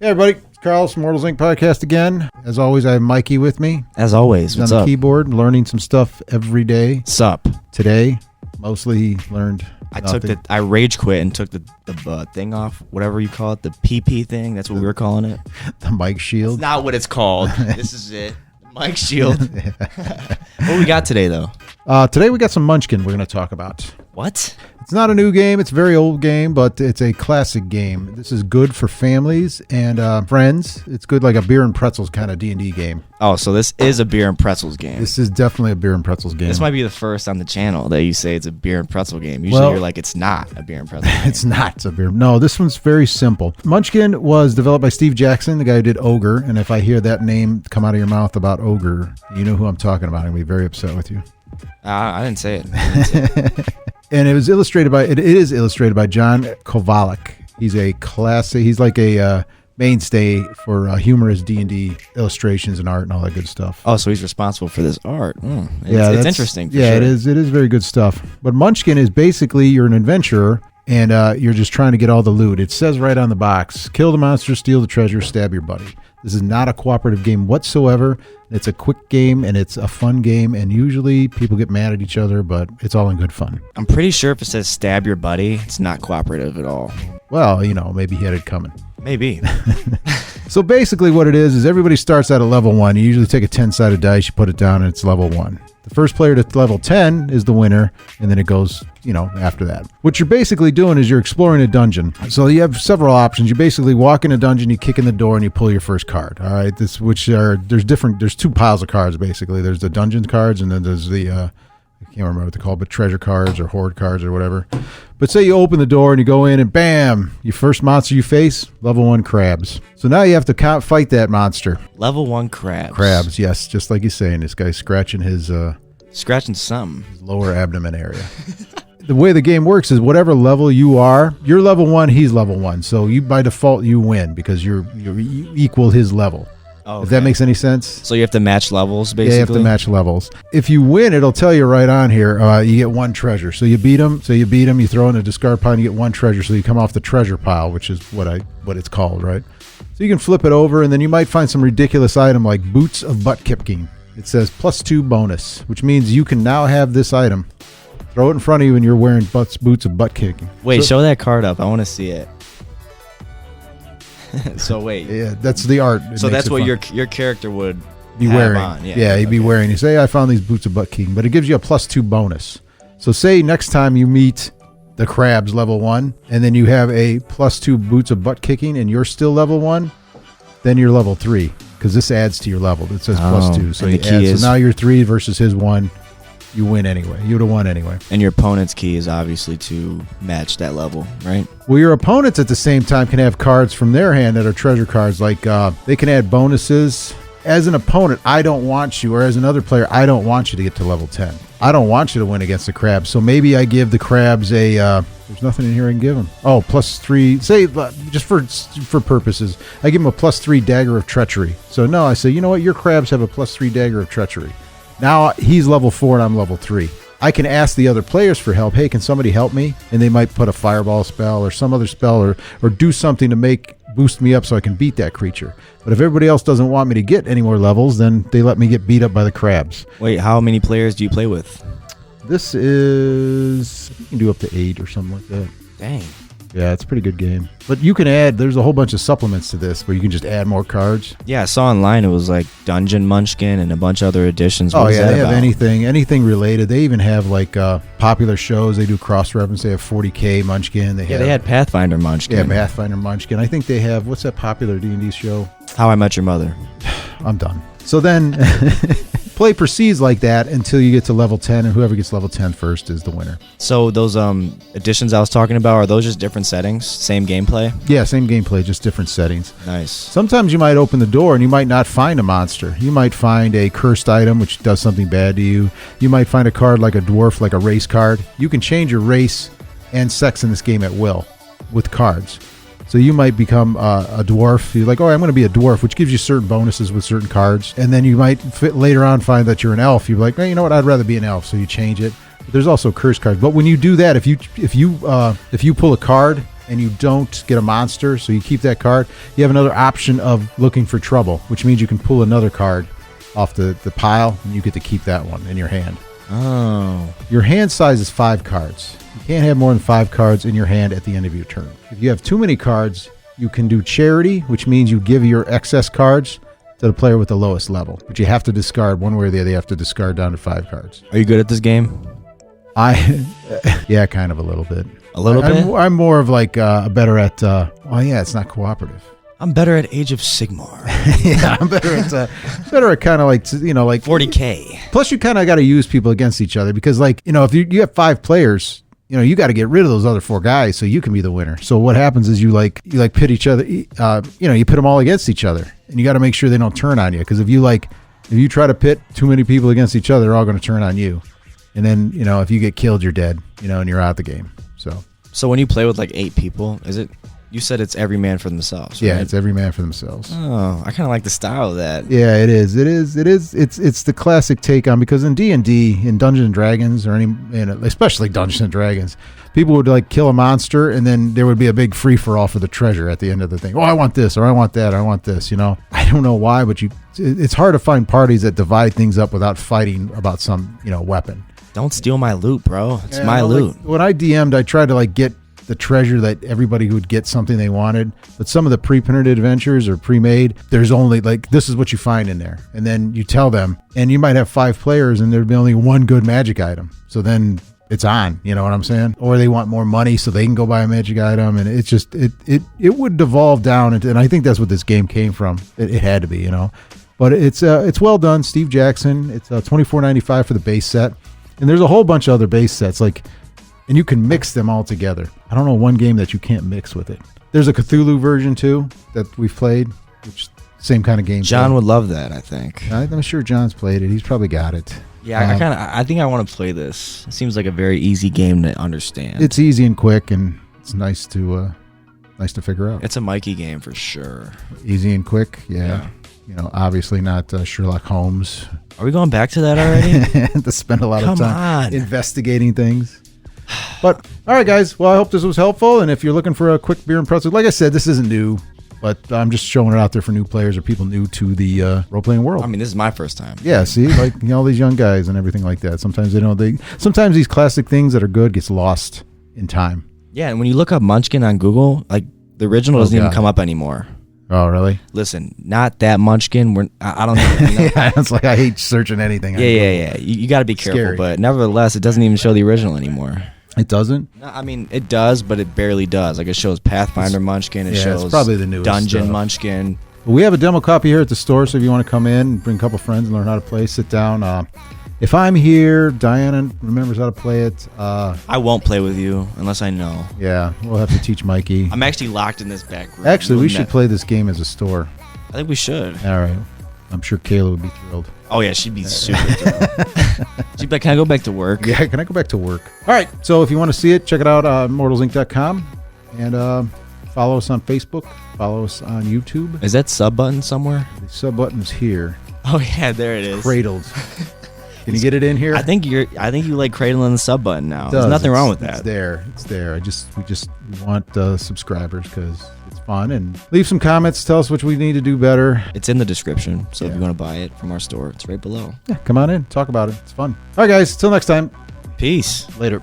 Hey everybody, it's Carl's Immortals Inc. podcast again. As always, I have Mikey with me. As always, He's on the keyboard, learning some stuff every day. Sup? Today, mostly he learned I rage quit and took the thing off, whatever you call it, the PP thing. That's what we were calling it. The mic shield. It's not what it's called. This is it. Mic shield. What we got today, though? Today we got some Munchkin we're going to talk about. What? It's not a new game. It's a very old game, but it's a classic game. This is good for families and friends. It's good like a beer and pretzels kind of D&D game. Oh, so this is a beer and pretzels game. This is definitely a beer and pretzels game. This might be the first on the channel that you say it's a beer and pretzel game. Usually you're like, it's not a beer and pretzel game. It's not. It's a beer. No, this one's very simple. Munchkin was developed by Steve Jackson, the guy who did Ogre. And if I hear that name come out of your mouth about Ogre, you know who I'm talking about. I'm going to be very upset with you. I didn't say it. And it is illustrated by John Kowalik. He's a classic. He's like a mainstay for humorous D&D illustrations and art and all that good stuff. Oh, so he's responsible for this art. It's interesting. Yeah, sure. It is. It is very good stuff. But Munchkin is basically you're an adventurer and you're just trying to get all the loot. It says right on the box: kill the monster, steal the treasure, stab your buddy. This is not a cooperative game whatsoever. It's a quick game, and it's a fun game, and usually people get mad at each other, but it's all in good fun. I'm pretty sure if it says stab your buddy, it's not cooperative at all. Well, maybe he had it coming. Maybe. So basically what it is everybody starts at a level 1. You usually take a 10-sided dice, you put it down, and it's level 1. The first player to level 10 is the winner, and then it goes, after that. What you're basically doing is you're exploring a dungeon. So you have several options. You basically walk in a dungeon, you kick in the door, and you pull your first card. All right, there's two piles of cards, basically. There's the dungeon cards, and then there's the, I can't remember what they're called, but treasure cards or horde cards or whatever. But say you open the door and you go in and bam, your first monster you face, level 1 crabs. So now you have to fight that monster. Level 1 crabs. Crabs, yes, just like he's saying. This guy's scratching his something. His lower abdomen area. The way the game works is whatever level you are, you're level 1, he's level 1. So you by default you win because you equal his level. Oh, okay. If that makes any sense. So you have to match levels, basically? Yeah, you have to match levels. If you win, it'll tell you right on here, you get 1 treasure. So you beat him, you throw in a discard pile, and you get 1 treasure. So you come off the treasure pile, which is what it's called, right? So you can flip it over, and then you might find some ridiculous item like boots of butt kicking. It says +2 bonus, which means you can now have this item. Throw it in front of you, and you're wearing boots of butt kicking. Wait, show that card up. I want to see it. So wait. Yeah, that's the art. So that's what your character would be wearing. On. Yeah, he'd be wearing. You say, I found these boots of butt kicking, but it gives you a +2 bonus. So say next time you meet the crabs level 1, and then you have a +2 boots of butt kicking, and you're still level 1, then you're level 3 because this adds to your level. It says +2, so you add. So now you're 3 versus his 1. You win anyway. You would have won anyway. And your opponent's key is obviously to match that level, right? Well, your opponents at the same time can have cards from their hand that are treasure cards. Like they can add bonuses. As an opponent, I don't want you, or as another player, I don't want you to get to level 10. I don't want you to win against the crabs. So maybe I give the crabs a... there's nothing in here I can give them. Oh, +3. Say, just for purposes, I give them a +3 dagger of treachery. So no, I say, you know what? Your crabs have a +3 dagger of treachery. Now he's level 4 and I'm level 3. I can ask the other players for help. Hey, can somebody help me? And they might put a fireball spell or some other spell or do something to boost me up so I can beat that creature. But if everybody else doesn't want me to get any more levels, then they let me get beat up by the crabs. Wait, how many players do you play with? This is... you can do up to 8 or something like that. Dang. Yeah, it's a pretty good game. But you can add, there's a whole bunch of supplements to this where you can just add more cards. Yeah, I saw online it was like Dungeon Munchkin and a bunch of other editions. What they have anything related. They even have like popular shows. They do cross-reference. They have 40K Munchkin. They had Pathfinder Munchkin. Yeah, Pathfinder Munchkin. I think they have, what's that popular D&D show? How I Met Your Mother. I'm done. So then... play proceeds like that until you get to level 10, and whoever gets level 10 first is the winner. So those editions I was talking about, are those just different settings? Same gameplay? Yeah, same gameplay, just different settings. Nice. Sometimes you might open the door and you might not find a monster. You might find a cursed item which does something bad to you. You might find a card like a dwarf, like a race card. You can change your race and sex in this game at will with cards. So you might become a dwarf. You're like, I'm going to be a dwarf, which gives you certain bonuses with certain cards. And then you might later on find that you're an elf. You're like, you know what? I'd rather be an elf. So you change it. There's also curse cards. But when you do that, if you pull a card and you don't get a monster, so you keep that card, you have another option of looking for trouble, which means you can pull another card off the pile, and you get to keep that one in your hand. Oh. Your hand size is 5 cards. You can't have more than 5 cards in your hand at the end of your turn. If you have too many cards, you can do charity, which means you give your excess cards to the player with the lowest level. But you have to discard one way or the other. You have to discard down to 5 cards. Are you good at this game? Yeah, kind of a little bit. A little bit? I'm more of like better at, it's not cooperative. I'm better at Age of Sigmar. Yeah, I'm better at kind of like, like 40K. Plus, you kind of got to use people against each other because, like, if you have 5 players, you got to get rid of those other 4 guys so you can be the winner. So what happens is you pit each other, you pit them all against each other, and you got to make sure they don't turn on you, because if you try to pit too many people against each other, they're all going to turn on you. And then, if you get killed, you're dead, and you're out the game. So when you play with like 8 people, you said it's every man for themselves, right? Yeah, it's every man for themselves. Oh, I kind of like the style of that. Yeah, it is. It's the classic take on, because in D&D, in Dungeons and Dragons, especially Dungeons and Dragons, people would like kill a monster, and then there would be a big free for all for the treasure at the end of the thing. Oh, I want this, or I want that, or I want this. I don't know why, but it's hard to find parties that divide things up without fighting about some weapon. Don't steal my loot, bro. It's my loot. Like, when I DM'd, I tried to like get the treasure that everybody would get something they wanted, but some of the pre-printed adventures or pre-made, there's only like, this is what you find in there, and then you tell them, and you might have 5 players and there'd be only one good magic item, so then it's on, you know what I'm saying? Or they want more money so they can go buy a magic item, and it's just it would devolve down into, and I think that's what this game came from. It had to be, but it's well done. Steve Jackson. It's $24.95 for the base set, and there's a whole bunch of other base sets and you can mix them all together. I don't know one game that you can't mix with it. There's a Cthulhu version too that we've played, which same kind of game. John would love that, I think. I'm sure John's played it. He's probably got it. Yeah, I think I want to play this. It seems like a very easy game to understand. It's easy and quick, and it's nice to figure out. It's a Mikey game for sure. Easy and quick, yeah. Obviously not Sherlock Holmes. Are we going back to that already? To spend a lot of time investigating things. But all right, guys. Well, I hope this was helpful. And if you're looking for a quick beer and pretzel, like I said, this isn't new, but I'm just showing it out there for new players or people new to the role-playing world. I mean, this is my first time. Yeah, see, like all these young guys and everything like that. Sometimes sometimes these classic things that are good gets lost in time. Yeah, and when you look up Munchkin on Google, like the original doesn't even come up anymore. Oh, really? Listen, not that Munchkin. I don't know. Yeah, it's like I hate searching anything. Yeah. You got to be careful, Scary. But nevertheless, it doesn't even show the original anymore. It doesn't? No, I mean, it does, but it barely does. Like, it shows Pathfinder Munchkin. It shows it's probably the newest Dungeon stuff. Munchkin. We have a demo copy here at the store, so if you want to come in, bring a couple friends and learn how to play, sit down. If I'm here, Diana remembers how to play it. I won't play with you unless I know. Yeah, we'll have to teach Mikey. I'm actually locked in this back room. Actually, we should play this game as a store. I think we should. All right. I'm sure Kayla would be thrilled. Oh, yeah, she'd be super thrilled. She'd be like, can I go back to work? Yeah, can I go back to work? All right, so if you want to see it, check it out, immortalsinc.com, and follow us on Facebook, follow us on YouTube. Is that sub button somewhere? The sub button's here. Oh, yeah, there it is. Cradled. Can you get it in here? I think you like cradling the sub button now. There's nothing wrong with that. It's there. We want subscribers because it's fun, and leave some comments. Tell us what we need to do better. It's in the description, so if you want to buy it from our store, it's right below. Yeah, come on in, talk about it. It's fun. All right, guys. Till next time. Peace. Later.